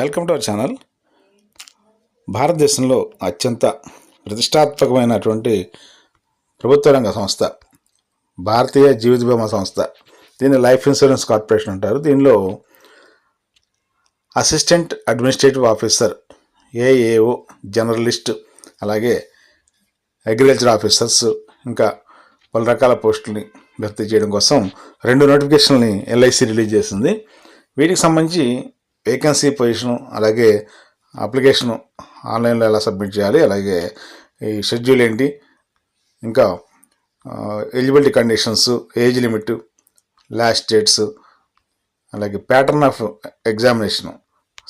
Welcome to our channel. భారతదేశంలో అత్యంత ప్రతిష్టాత్మకమైనటువంటి ప్రభుత్వ రంగ సంస్థ భారతీయ జీవిత బీమా సంస్థ. దీన్ని లైఫ్ ఇన్సూరెన్స్ కార్పొరేషన్ అంటారు. దీనిలో assistant administrative officer, AAO, journalist, అలాగే అగ్రికల్చర్ ఆఫీసర్స్, ఇంకా పలు రకాల పోస్టుల్ని భర్తీ చేయడం కోసం 2 నోటిఫికేషన్ని ఎల్ఐసి రిలీజ్ చేసింది. వీటికి సంబంధించి వేకెన్సీ పొజిషను, అలాగే అప్లికేషను ఆన్లైన్లో ఎలా సబ్మిట్ చేయాలి, అలాగే ఈ షెడ్యూల్ ఏంటి, ఇంకా eligibility conditions, age limit, last dates, అలాగే pattern of examination,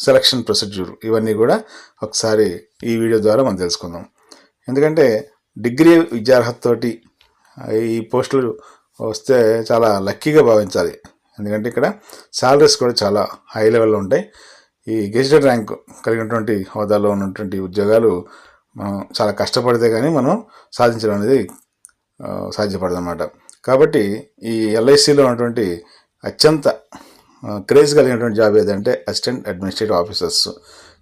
selection procedure, ఇవన్నీ కూడా ఒకసారి ఈ వీడియో ద్వారా మనం తెలుసుకుందాం. ఎందుకంటే డిగ్రీ విద్యార్హతతోటి ఈ పోస్టులు వస్తే చాలా లక్కీగా భావించాలి. ఎందుకంటే ఇక్కడ శాలరీస్ కూడా చాలా హై లెవెల్లో ఉంటాయి. ఈ గెజిటెడ్ ర్యాంక్ కలిగినటువంటి హోదాలో ఉన్నటువంటి ఉద్యోగాలు మనం చాలా కష్టపడితే కానీ మనం సాధించడం అనేది సాధ్యపడదు అన్నమాట. కాబట్టి ఈ ఎల్ఐసిలో ఉన్నటువంటి అత్యంత క్రేజ్ కలిగినటువంటి జాబ్ ఏదంటే అసిస్టెంట్ అడ్మినిస్ట్రేటివ్ ఆఫీసర్స్.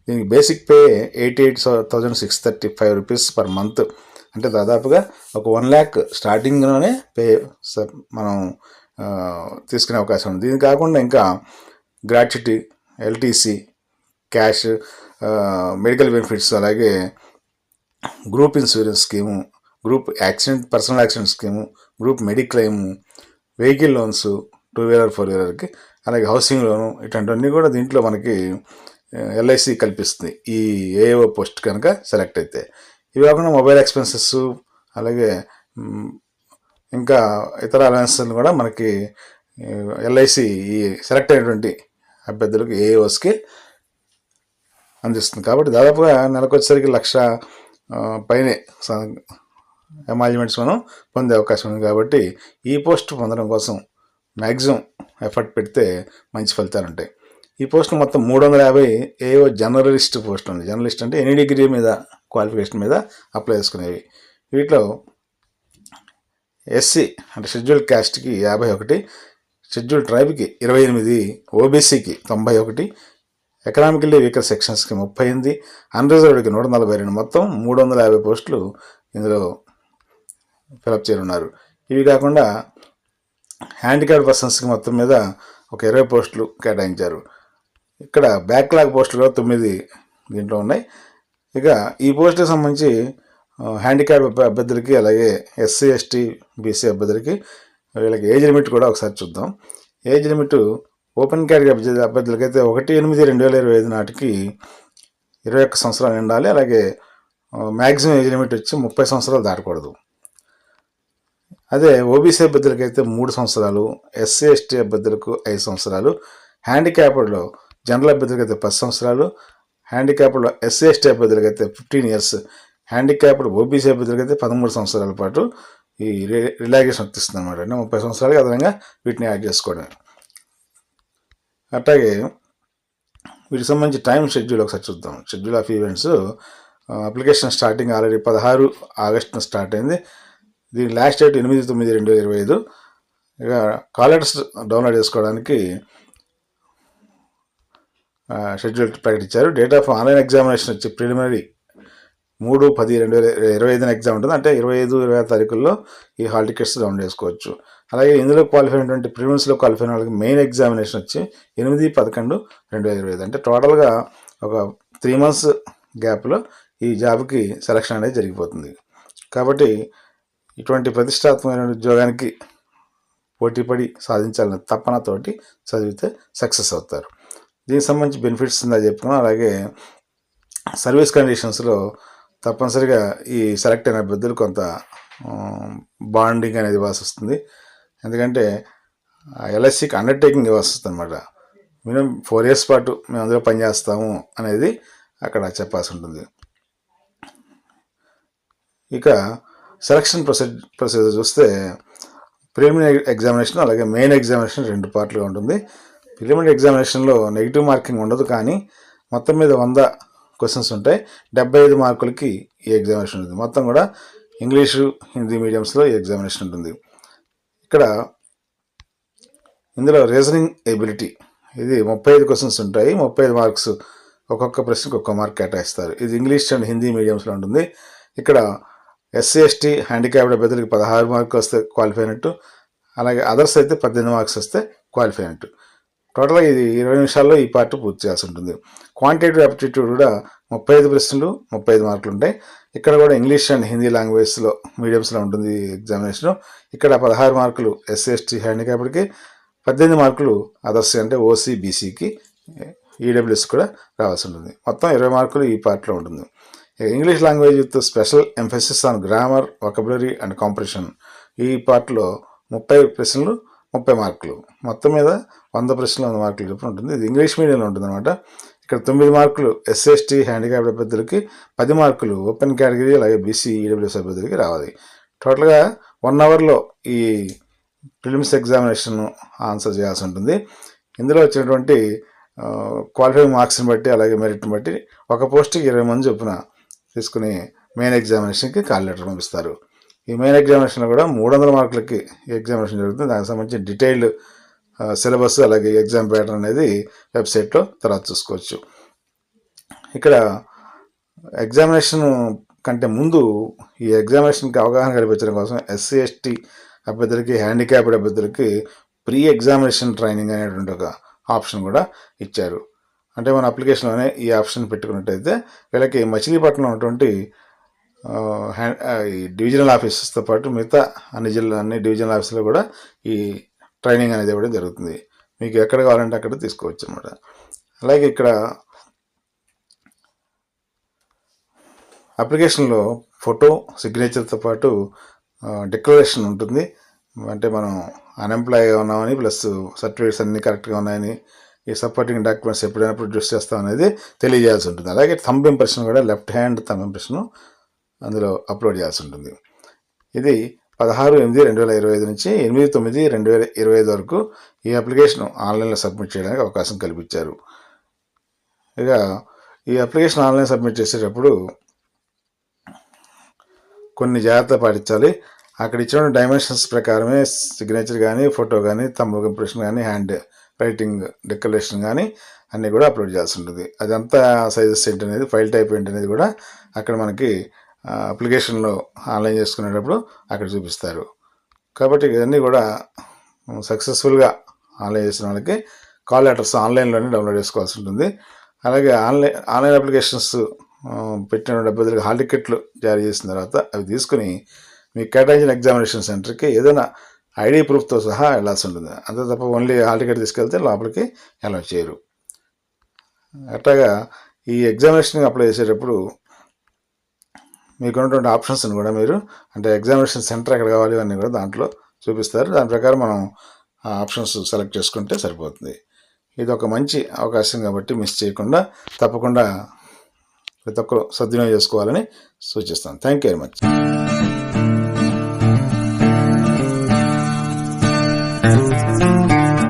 దీనికి basic pay 88,635 rupees per month. అంటే దాదాపుగా ఒక 1 lakh స్టార్టింగ్లోనే పే మనం తీసుకునే అవకాశం ఉంది. దీని కాకుండా ఇంకా gratuity, LTC, cash, medical benefits, అలాగే group insurance scheme, group accident, personal accident scheme, group mediclaim, vehicle loans 2-wheeler 4-wheelerకి, అలాగే హౌసింగ్ లోను, ఇట్లాంటివన్నీ కూడా దీంట్లో మనకి ఎల్ఐసి కల్పిస్తుంది ఈ ఏఓ పోస్ట్ కనుక సెలెక్ట్ అయితే. ఇవి కాకుండా మొబైల్ ఎక్స్పెన్సెస్, అలాగే ఇంకా ఇతర అలవెన్స్లు కూడా మనకి ఎల్ఐసి ఈ సెలెక్ట్ అయినటువంటి అభ్యర్థులకు ఏఓస్కి అందిస్తుంది. కాబట్టి దాదాపుగా నెలకు వచ్చేసరికి 1,00,000 పైనే ఎమాల్జ్మెంట్స్ మనం పొందే అవకాశం ఉంది. కాబట్టి ఈ పోస్ట్ పొందడం కోసం మ్యాక్సిమం ఎఫర్ట్ పెడితే మంచి ఫలితాలు ఉంటాయి. ఈ పోస్ట్ మొత్తం 350 ఏఓ జర్నలిస్ట్ పోస్ట్ ఉంది. జర్నలిస్ట్ అంటే ఎనీ డిగ్రీ మీద క్వాలిఫికేషన్ మీద అప్లై చేసుకునేవి. వీటిలో ఎస్సీ అంటే షెడ్యూల్ క్యాస్ట్కి 51, షెడ్యూల్ ట్రైబ్కి 28, ఓబీసీకి 91, ఎకనామికల్లీ వీకర్ సెక్షన్స్కి 38, అన్రిజర్వ్డ్కి 142, మొత్తం 350 పోస్టులు ఇందులో ఫిలప్ చేయనున్నారు. ఇవి కాకుండా హ్యాండిక్యాప్డ్ పర్సన్స్కి మొత్తం మీద ఒక 20 పోస్టులు కేటాయించారు. ఇక్కడ బ్యాక్లాగ్ పోస్టులు కూడా 9 దీంట్లో ఉన్నాయి. ఇక ఈ పోస్టులకు సంబంధించి హ్యాండిక్యాప్ అభ్యర్థులకి, అలాగే ఎస్సీ, ఎస్టీ, బీసీ అభ్యర్థులకి వీళ్ళకి ఏజ్ లిమిట్ కూడా ఒకసారి చూద్దాం. ఏజ్ లిమిట్ ఓపెన్ కేటగిరీ అభ్యర్థులకైతే 1/8/2025 నాటికి 21 సంవత్సరాలు నిండాలి. అలాగే మ్యాక్సిమం ఏజ్ లిమిట్ వచ్చి 30 సంవత్సరాలు దాటకూడదు. అదే ఓబీసీ అభ్యర్థులకైతే 3 సంవత్సరాలు, ఎస్సీ, ఎస్టీ అభ్యర్థులకు 5 సంవత్సరాలు, హ్యాండిక్యాప్డ్లో జనరల్ అభ్యర్థులకైతే 10 సంవత్సరాలు, హ్యాండిక్యాప్డ్లో ఎస్సీ, ఎస్టీ అభ్యర్థులకైతే 15 years, హ్యాండిక్యాప్డ్ ఓబీసీ అభ్యర్థులకైతే 13 సంవత్సరాల పాటు ఈ రిలాక్సేషన్ వర్తిస్తుంది అనమాట. అంటే 30 సంవత్సరాలకి అదనంగా వీటిని యాడ్ చేసుకోవడం. అట్లాగే వీటికి సంబంధించి టైం షెడ్యూల్ ఒకసారి చూద్దాం. Schedule of events application starting already 16 ఆగస్టున స్టార్ట్ అయింది. దీని లాస్ట్ డేట్ 8/9/2025. ఇక కాల్ లెటర్స్ డౌన్లోడ్ చేసుకోవడానికి షెడ్యూల్ ప్రకటించారు. డేట్ ఆఫ్ ఆన్లైన్ ఎగ్జామినేషన్ వచ్చి ప్రిలిమినరీ 3/10/2025 ఎగ్జామ్ ఉంటుంది. అంటే 25-26 తారీఖుల్లో ఈ హాల్ టికెట్స్ డౌన్లోడ్ చేసుకోవచ్చు. అలాగే ఇందులో క్వాలిఫై అయినటువంటి ప్రిలిమ్స్లో క్వాలిఫై అయిన వాళ్ళకి మెయిన్ ఎగ్జామినేషన్ వచ్చి 8/11/2025. అంటే టోటల్గా ఒక 3 months గ్యాప్లో ఈ జాబ్కి సెలక్షన్ అనేది జరిగిపోతుంది. కాబట్టి ఇటువంటి ప్రతిష్టాత్మకమైన ఉద్యోగానికి పోటీపడి సాధించాలనే తపనతోటి చదివితే సక్సెస్ అవుతారు. దీనికి సంబంధించి బెనిఫిట్స్ ఉందా చెప్పుకున్నాం. అలాగే సర్వీస్ కండిషన్స్లో తప్పనిసరిగా ఈ సెలెక్ట్ అయిన అభ్యర్థులు కొంత బాండింగ్ అనేది ఇవ్వాల్సి వస్తుంది. ఎందుకంటే ఎల్ఐసికి అండర్టేకింగ్ ఇవ్వాల్సి వస్తుంది అనమాట. మినిమం 4 years పాటు మేము అందులో పనిచేస్తాము అనేది అక్కడ చెప్పాల్సి ఉంటుంది. ఇక సెలక్షన్ ప్రొసీజర్ చూస్తే ప్రిలిమినరీ ఎగ్జామినేషన్, అలాగే మెయిన్ ఎగ్జామినేషన్ 2 పార్ట్లుగా ఉంటుంది. ప్రిలిమినరీ ఎగ్జామినేషన్లో నెగిటివ్ మార్కింగ్ ఉండదు, కానీ మొత్తం మీద 100 క్వశ్చన్స్ ఉంటాయి. 75 మార్కులకి ఈ ఎగ్జామినేషన్ ఉంటుంది. మొత్తం కూడా ఇంగ్లీషు, హిందీ మీడియంస్లో ఈ ఎగ్జామినేషన్ ఉంటుంది. ఇక్కడ ఇందులో రీజనింగ్ ఎబిలిటీ ఇది 35 క్వశ్చన్స్ ఉంటాయి. 35 మార్క్స్ ఒక్కొక్క ప్రశ్నకు ఒక్క మార్క్ కేటాయిస్తారు. ఇది ఇంగ్లీష్ అండ్ హిందీ మీడియంస్లో ఉంటుంది. ఇక్కడ ఎస్సీ ఎస్టీ హ్యాండిక్యాప్డ్ అభ్యర్థులకి 16 మార్కులు వస్తే క్వాలిఫై అయినట్టు, అలాగే అదర్స్ అయితే 18 మార్క్స్ వస్తే క్వాలిఫై అయినట్టు. టోటల్గా ఇది 20 నిమిషాల్లో ఈ పార్ట్ పూర్తి చేయాల్సి ఉంటుంది. క్వాంటిటేటివ్ యాప్టిట్యూడ్ కూడా 35 ప్రశ్నలు 35 మార్కులు ఉంటాయి. ఇక్కడ కూడా ఇంగ్లీష్ అండ్ హిందీ లాంగ్వేజ్లో మీడియంస్లో ఉంటుంది ఎగ్జామినేషన్. ఇక్కడ 16 మార్కులు ఎస్సీ ఎస్టీ హ్యాండిక్యాప్డ్కి, 18 మార్కులు అదర్స్ అంటే ఓసీ బీసీకి, ఈడబ్ల్యూఎస్ కూడా రావాల్సి ఉంటుంది. మొత్తం 20 మార్కులు ఈ పార్ట్లో ఉంటుంది. English language with special emphasis on grammar, vocabulary and comprehension ఈ పార్ట్లో 30 ప్రశ్నలు 30 మార్కులు, మొత్తం మీద 100 ప్రశ్నలు 100 మార్కులు చొప్పున ఉంటుంది. ఇది ఇంగ్లీష్ మీడియంలో ఉంటుంది అనమాట. ఇక్కడ 9 మార్కులు ఎస్సీ ఎస్టీ హ్యాండిక్యాప్డ్ అభ్యర్థులకి, 10 మార్కులు ఓపెన్ కేటగిరీ అలాగే బీసీ ఈడబ్ల్యూఎస్ అభ్యర్థులకి రావాలి. టోటల్గా 1 అవర్లో ఈ ప్రిలిమ్స్ ఎగ్జామినేషన్ ఆన్సర్ చేయాల్సి ఉంటుంది. ఇందులో వచ్చినటువంటి క్వాలిఫైయింగ్ మార్క్స్ని బట్టి అలాగే మెరిట్ని బట్టి ఒక పోస్ట్కి 20 మంది చొప్పున తీసుకుని మెయిన్ ఎగ్జామినేషన్కి కాల్ లెటర్ పంపిస్తారు. ఈ మెయిన్ ఎగ్జామినేషన్లో కూడా 300 మార్కులకి ఎగ్జామినేషన్ జరుగుతుంది. దానికి సంబంధించి డీటెయిల్డ్ సిలబస్ అలాగే ఎగ్జామ్ ప్యాటర్న్ అనేది వెబ్సైట్లో తర్వాత చూసుకోవచ్చు. ఇక్కడ ఎగ్జామినేషన్ కంటే ముందు ఈ ఎగ్జామినేషన్కి అవగాహన కల్పించడం కోసం ఎస్సీ ఎస్టీ అభ్యర్థులకి, హ్యాండిక్యాప్డ్ అభ్యర్థులకి ప్రీ ఎగ్జామినేషన్ ట్రైనింగ్ అనేటువంటి ఒక ఆప్షన్ కూడా ఇచ్చారు. అంటే మన అప్లికేషన్లోనే ఈ ఆప్షన్ పెట్టుకున్నట్టయితే వీళ్ళకి మచిలీపట్నంలో ఉన్నటువంటి ఈ డివిజనల్ ఆఫీసెస్తో పాటు మిగతా అన్ని డివిజనల్ ఆఫీసులో కూడా ఈ ట్రైనింగ్ అనేది ఇవ్వడం జరుగుతుంది. మీకు ఎక్కడ కావాలంటే అక్కడ తీసుకోవచ్చు అన్నమాట. అలాగే ఇక్కడ అప్లికేషన్లో ఫోటో, సిగ్నేచర్తో పాటు డిక్లరేషన్ ఉంటుంది. అంటే మనం అన్ఎంప్లాయ్గా ఉన్నామని ప్లస్ సర్టిఫికేట్స్ అన్నీ కరెక్ట్గా ఉన్నాయని, ఈ సపోర్టింగ్ డాక్యుమెంట్స్ ఎప్పుడైనా ప్రొడ్యూస్ చేస్తాం అనేది తెలియజేయాల్సి ఉంటుంది. అలాగే థంబ్ ఇంప్రెషన్ కూడా లెఫ్ట్ హ్యాండ్ థంబ్ ఇంప్రెషన్ అందులో అప్లోడ్ చేయాల్సి ఉంటుంది. ఇది 16/8/2025 నుంచి 8/9/2025 వరకు ఈ అప్లికేషన్ ఆన్లైన్లో సబ్మిట్ చేయడానికి అవకాశం కల్పించారు. ఇక ఈ అప్లికేషన్ ఆన్లైన్ సబ్మిట్ చేసేటప్పుడు కొన్ని జాగ్రత్తలు పాటించాలి. అక్కడ ఇచ్చిన డైమెన్షన్స్ ప్రకారమే సిగ్నేచర్ కానీ, ఫోటో కానీ, థంబ్ ఇంప్రెషన్ కానీ, హ్యాండ్ రైటింగ్ డిక్లరేషన్ కానీ అన్నీ కూడా అప్లోడ్ చేయాల్సి ఉంటుంది. అదంతా సైజెస్ ఏంటి అనేది, ఫైల్ టైప్ ఏంటి అనేది కూడా అక్కడ మనకి అప్లికేషన్లో ఆన్లైన్ చేసుకునేటప్పుడు అక్కడ చూపిస్తారు. కాబట్టి ఇవన్నీ కూడా సక్సెస్ఫుల్గా ఆన్లైన్ చేసిన వాళ్ళకి కాల్ లెటర్స్ ఆన్లైన్లోనే డౌన్లోడ్ చేసుకోవాల్సి ఉంటుంది. అలాగే ఆన్లైన్ అప్లికేషన్స్ పెట్టిన అభ్యర్థులకు హాల్ టికెట్లు జారీ చేసిన తర్వాత అవి తీసుకుని మీకు కేటాయించిన ఎగ్జామినేషన్ సెంటర్కి ఏదైనా ఐడి ప్రూఫ్తో సహా వెళ్ళాల్సి ఉంటుంది. అంతే తప్ప ఓన్లీ హాల్ టికెట్ తీసుకెళ్తే లోపలికి అలౌ చేయరు. అట్లాగా ఈ ఎగ్జామినేషన్కి అప్లై చేసేటప్పుడు మీకు ఉన్నటువంటి ఆప్షన్స్ని కూడా మీరు, అంటే ఎగ్జామినేషన్ సెంటర్ ఎక్కడ కావాలి అన్నీ కూడా దాంట్లో చూపిస్తారు. దాని ప్రకారం మనం ఆ ఆప్షన్స్ సెలెక్ట్ చేసుకుంటే సరిపోతుంది. ఇది ఒక మంచి అవకాశం కాబట్టి మిస్ చేయకుండా తప్పకుండా ప్రతి ఒక్కరు సద్వినియోగం చేసుకోవాలని సూచిస్తాను. Thank you very much.